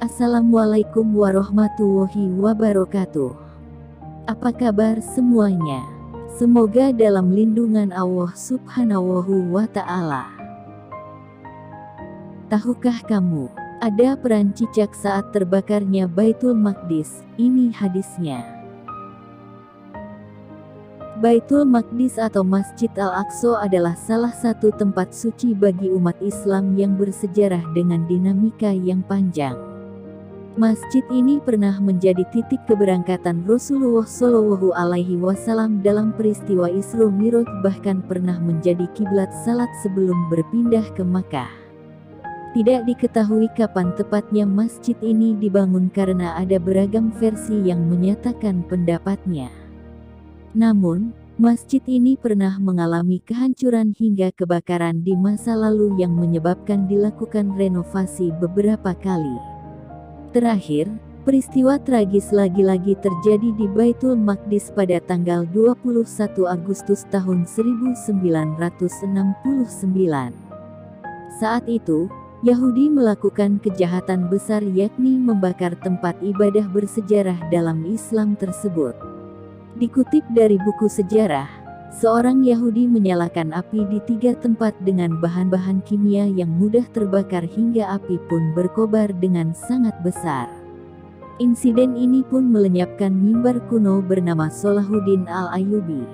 Assalamualaikum warahmatullahi wabarakatuh. Apa kabar semuanya? Semoga dalam lindungan Allah Subhanahu wa Ta'ala. Tahukah kamu, ada peran cicak saat terbakarnya Baitul Maqdis? Ini hadisnya. Baitul Maqdis atau Masjid Al-Aqsa adalah salah satu tempat suci bagi umat Islam yang bersejarah dengan dinamika yang panjang. Masjid ini pernah menjadi titik keberangkatan Rasulullah Shallallahu Alaihi Wasallam dalam peristiwa Isra Mi'raj, bahkan pernah menjadi kiblat salat sebelum berpindah ke Makkah. Tidak diketahui kapan tepatnya masjid ini dibangun karena ada beragam versi yang menyatakan pendapatnya. Namun, masjid ini pernah mengalami kehancuran hingga kebakaran di masa lalu yang menyebabkan dilakukan renovasi beberapa kali. Terakhir, peristiwa tragis lagi-lagi terjadi di Baitul Maqdis pada tanggal 21 Agustus tahun 1969. Saat itu, Yahudi melakukan kejahatan besar, yakni membakar tempat ibadah bersejarah dalam Islam tersebut. Dikutip dari buku sejarah, seorang Yahudi menyalakan api di 3 tempat dengan bahan-bahan kimia yang mudah terbakar hingga api pun berkobar dengan sangat besar. Insiden ini pun melenyapkan mimbar kuno bernama Salahuddin Al-Ayyubi.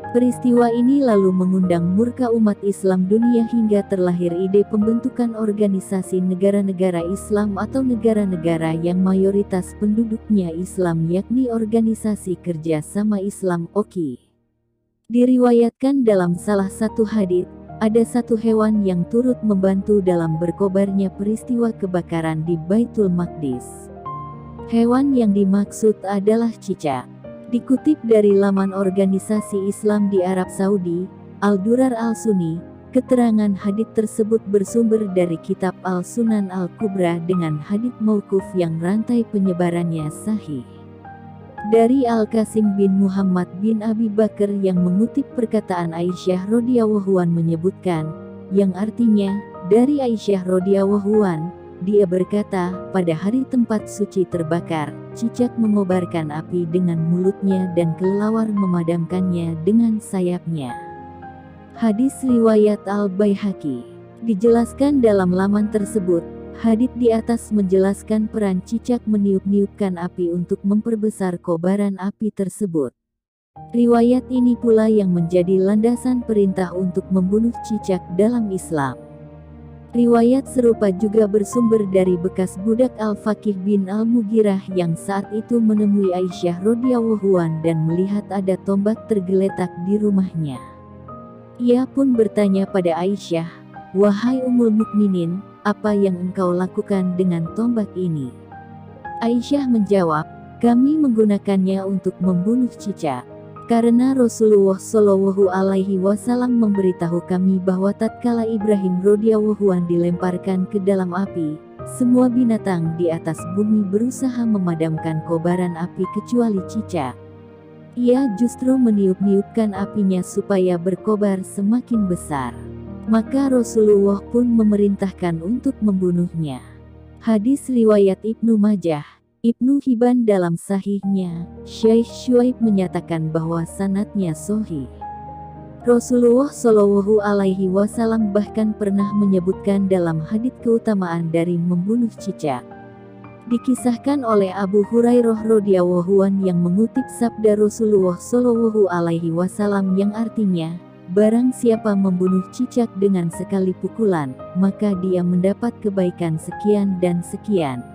Peristiwa ini lalu mengundang murka umat Islam dunia hingga terlahir ide pembentukan organisasi negara-negara Islam atau negara-negara yang mayoritas penduduknya Islam, yakni Organisasi Kerjasama Islam (OKI). Diriwayatkan dalam salah satu hadits, ada satu hewan yang turut membantu dalam berkobarnya peristiwa kebakaran di Baitul Maqdis. Hewan yang dimaksud adalah cicak. Dikutip dari laman organisasi Islam di Arab Saudi, Al-Durar Al-Sunni, keterangan hadits tersebut bersumber dari kitab Al-Sunan Al-Kubra dengan hadits mauquf yang rantai penyebarannya sahih. Dari Al-Qasim bin Muhammad bin Abi Bakar yang mengutip perkataan Aisyah radhiyallahu anha menyebutkan, yang artinya, dari Aisyah radhiyallahu anha, dia berkata, pada hari tempat suci terbakar, cicak mengobarkan api dengan mulutnya dan kelelawar memadamkannya dengan sayapnya. Hadis riwayat Al-Baihaqi. Dijelaskan dalam laman tersebut, hadits di atas menjelaskan peran cicak meniup-niupkan api untuk memperbesar kobaran api tersebut. Riwayat ini pula yang menjadi landasan perintah untuk membunuh cicak dalam Islam. Riwayat serupa juga bersumber dari bekas budak Al-Faqih bin Al-Mughirah yang saat itu menemui Aisyah radhiyallahu anha dan melihat ada tombak tergeletak di rumahnya. Ia pun bertanya pada Aisyah, "Wahai Ummul Mukminin, apa yang engkau lakukan dengan tombak ini?" Aisyah menjawab, "Kami menggunakannya untuk membunuh cicak. Karena Rasulullah Shallallahu Alaihi Wasallam memberitahu kami bahwa tatkala Ibrahim radhiyallahu anhu dilemparkan ke dalam api, semua binatang di atas bumi berusaha memadamkan kobaran api kecuali cicak. Ia justru meniup-niupkan apinya supaya berkobar semakin besar. Maka Rasulullah pun memerintahkan untuk membunuhnya." Hadis riwayat Ibnu Majah. Ibnu Hibban dalam sahihnya, Syekh Syuaib menyatakan bahwa sanadnya sahih. Rasulullah Shallallahu Alaihi Wasallam bahkan pernah menyebutkan dalam hadits keutamaan dari membunuh cicak. Dikisahkan oleh Abu Hurairah radhiyallahu anhu yang mengutip sabda Rasulullah Shallallahu Alaihi Wasallam yang artinya, barang siapa membunuh cicak dengan sekali pukulan, maka dia mendapat kebaikan sekian dan sekian.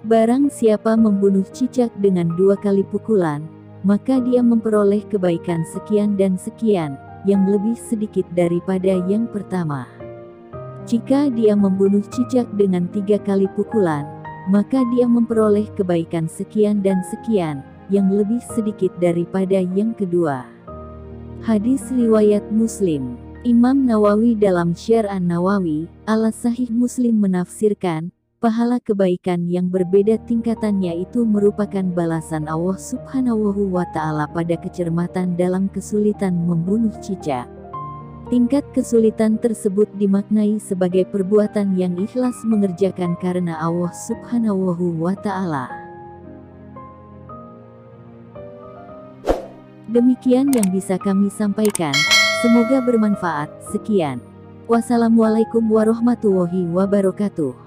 Barang siapa membunuh cicak dengan 2 kali pukulan, maka dia memperoleh kebaikan sekian dan sekian, yang lebih sedikit daripada yang pertama. Jika dia membunuh cicak dengan 3 kali pukulan, maka dia memperoleh kebaikan sekian dan sekian, yang lebih sedikit daripada yang kedua. Hadis riwayat Muslim. Imam Nawawi dalam Syarh An-Nawawi, ala Sahih Muslim menafsirkan, pahala kebaikan yang berbeda tingkatannya itu merupakan balasan Allah Subhanahu wa Ta'ala pada kecermatan dalam kesulitan membunuh cicak. Tingkat kesulitan tersebut dimaknai sebagai perbuatan yang ikhlas mengerjakan karena Allah Subhanahu wa Ta'ala. Demikian yang bisa kami sampaikan. Semoga bermanfaat. Sekian. Wassalamualaikum warahmatullahi wabarakatuh.